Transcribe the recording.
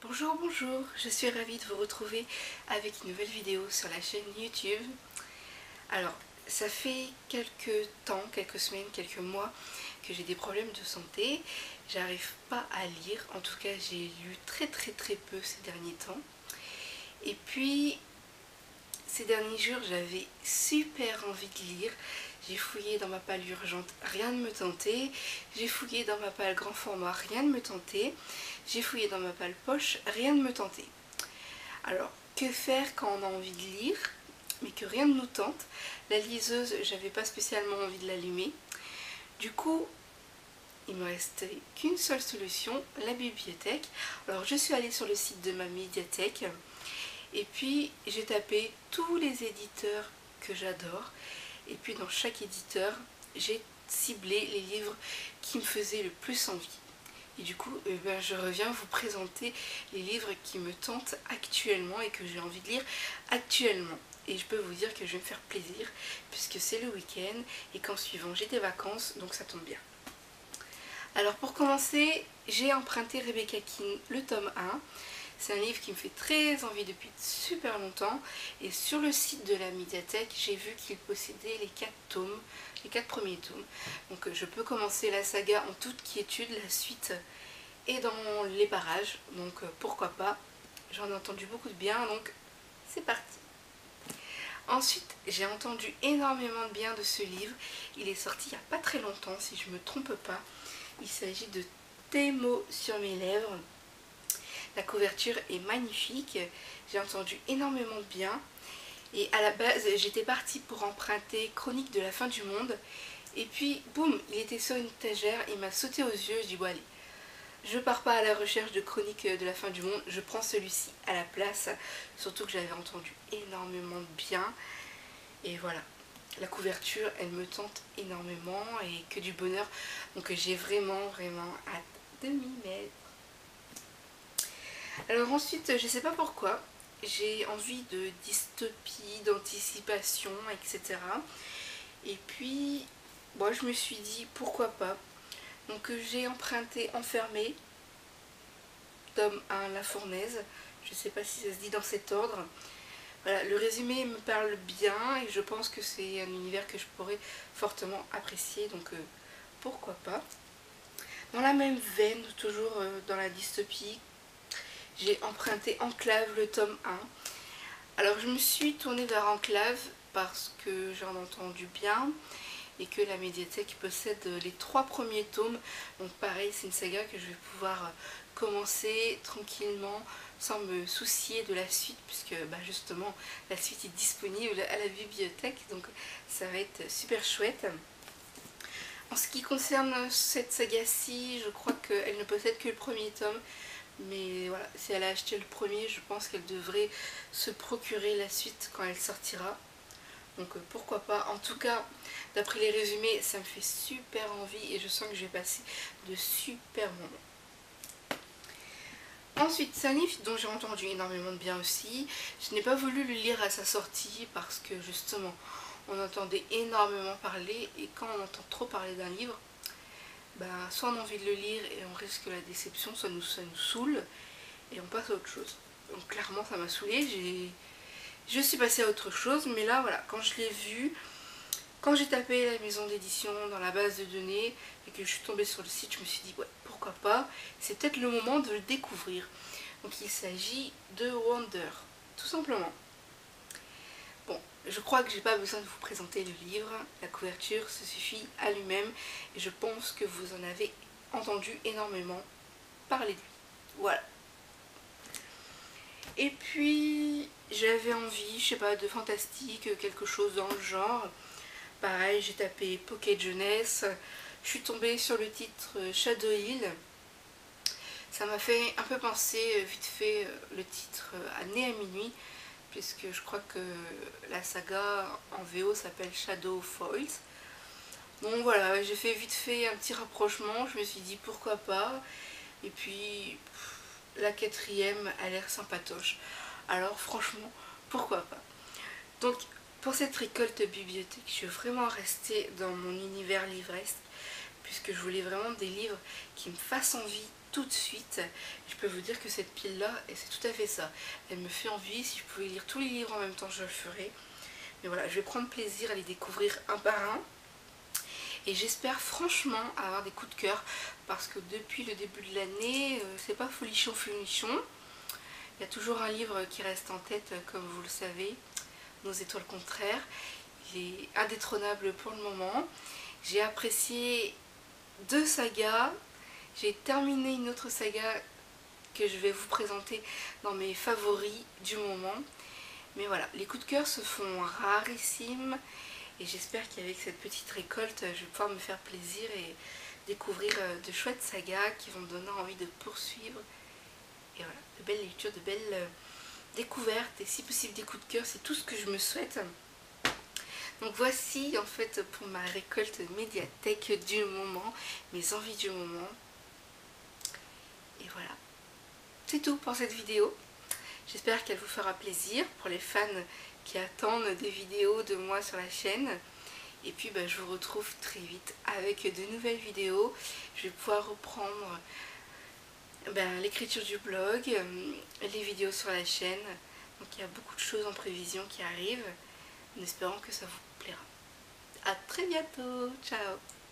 Bonjour, bonjour, je suis ravie de vous retrouver avec une nouvelle vidéo sur la chaîne YouTube. Alors, ça fait quelques temps, quelques semaines, quelques mois que j'ai des problèmes de santé. J'arrive pas à lire, en tout cas j'ai lu très peu ces derniers temps. Et puis, ces derniers jours, j'avais super envie de lire. J'ai fouillé dans ma palle urgente, rien ne me tentait. J'ai fouillé dans ma palle grand format, rien ne me tentait. J'ai fouillé dans ma palle poche, rien ne me tentait. Alors, que faire quand on a envie de lire, mais que rien ne nous tente? La liseuse, j'avais pas spécialement envie de l'allumer. Du coup, il me restait qu'une seule solution, la bibliothèque. Alors, je suis allée sur le site de ma médiathèque. Et puis j'ai tapé tous les éditeurs que j'adore. Et puis dans chaque éditeur, j'ai ciblé les livres qui me faisaient le plus envie. Et du coup, je reviens vous présenter les livres qui me tentent actuellement et que j'ai envie de lire actuellement. Et je peux vous dire que je vais me faire plaisir puisque c'est le week-end et qu'en suivant j'ai des vacances, donc ça tombe bien. Alors pour commencer, j'ai emprunté Rebecca King, le tome 1. C'est un livre qui me fait très envie depuis super longtemps. Et sur le site de la médiathèque, j'ai vu qu'il possédait les 4 tomes, les 4 premiers tomes. Donc je peux commencer la saga en toute quiétude, la suite est dans les parages. Donc pourquoi pas, j'en ai entendu beaucoup de bien, donc c'est parti. Ensuite, j'ai entendu énormément de bien de ce livre. Il est sorti il n'y a pas très longtemps, si je ne me trompe pas. Il s'agit de Tes mots sur mes lèvres. La couverture est magnifique, j'ai entendu énormément de bien. Et à la base, j'étais partie pour emprunter Chronique de la fin du monde. Et puis, boum, il était sur une étagère, il m'a sauté aux yeux, je dis bon allez, je pars pas à la recherche de Chronique de la fin du monde, je prends celui-ci à la place. Surtout que j'avais entendu énormément de bien. Et voilà, la couverture, elle me tente énormément et que du bonheur. Donc j'ai vraiment hâte de m'y mettre. Alors ensuite, je sais pas pourquoi, j'ai envie de dystopie, d'anticipation, etc. Et puis, moi je me suis dit pourquoi pas. Donc j'ai emprunté Enfermé, tome 1, La Fournaise. Je sais pas si ça se dit dans cet ordre. Voilà, le résumé me parle bien et je pense que c'est un univers que je pourrais fortement apprécier, donc pourquoi pas. Dans la même veine, toujours dans la dystopie, j'ai emprunté Enclave, le tome 1. Alors je me suis tournée vers Enclave parce que j'en ai entendu bien et que la médiathèque possède les 3 premiers tomes. Donc pareil, c'est une saga que je vais pouvoir commencer tranquillement sans me soucier de la suite puisque justement la suite est disponible à la bibliothèque, donc ça va être super chouette. En ce qui concerne cette saga-ci, je crois qu'elle ne possède que le premier tome. Mais voilà, si elle a acheté le premier, je pense qu'elle devrait se procurer la suite quand elle sortira. Donc pourquoi pas. En tout cas, d'après les résumés, ça me fait super envie et je sens que je vais passer de super moments. Ensuite, c'est un livre dont j'ai entendu énormément de bien aussi. Je n'ai pas voulu le lire à sa sortie parce que justement, on entendait énormément parler et quand on entend trop parler d'un livre, soit on a envie de le lire et on risque la déception, soit ça nous saoule et on passe à autre chose. Donc clairement ça m'a saoulée, je suis passée à autre chose, mais là voilà, quand je l'ai vu, quand j'ai tapé la maison d'édition dans la base de données et que je suis tombée sur le site, je me suis dit ouais, pourquoi pas, c'est peut-être le moment de le découvrir. Donc il s'agit de Wonder, tout simplement. Bon, je crois que j'ai pas besoin de vous présenter le livre, la couverture se suffit à lui-même et je pense que vous en avez entendu énormément parler de lui. Voilà. Et puis j'avais envie, je sais pas, de fantastique, quelque chose dans le genre. Pareil, j'ai tapé Pocket Jeunesse, je suis tombée sur le titre Shadow Hill. Ça m'a fait un peu penser vite fait le titre à Né à minuit, puisque je crois que la saga en VO s'appelle Shadow Foils. Donc voilà, j'ai fait vite fait un petit rapprochement, je me suis dit pourquoi pas. Et puis la quatrième a l'air sympatoche. Alors franchement, pourquoi pas. Donc pour cette récolte bibliothèque, je suis vraiment restée dans mon univers livresque, puisque je voulais vraiment des livres qui me fassent envie tout de suite. Je peux vous dire que cette pile là, et c'est tout à fait ça, elle me fait envie. Si je pouvais lire tous les livres en même temps, je le ferais. Mais voilà, je vais prendre plaisir à les découvrir un par un. Et j'espère franchement avoir des coups de cœur, parce que depuis le début de l'année, c'est pas folichon folichon. Il y a toujours un livre qui reste en tête, comme vous le savez, Nos étoiles contraires. Il est indétrônable pour le moment. J'ai apprécié 2 sagas. J'ai terminé une autre saga que je vais vous présenter dans mes favoris du moment. Mais voilà, les coups de cœur se font rarissimes. Et j'espère qu'avec cette petite récolte, je vais pouvoir me faire plaisir et découvrir de chouettes sagas qui vont me donner envie de poursuivre. Et voilà, de belles lectures, de belles découvertes et si possible des coups de cœur, c'est tout ce que je me souhaite. Donc voici en fait pour ma récolte médiathèque du moment, mes envies du moment. Et voilà, c'est tout pour cette vidéo. J'espère qu'elle vous fera plaisir pour les fans qui attendent des vidéos de moi sur la chaîne. Et puis je vous retrouve très vite avec de nouvelles vidéos. Je vais pouvoir reprendre l'écriture du blog, les vidéos sur la chaîne. Donc il y a beaucoup de choses en prévision qui arrivent, en espérant que ça vous plaira. A très bientôt, ciao!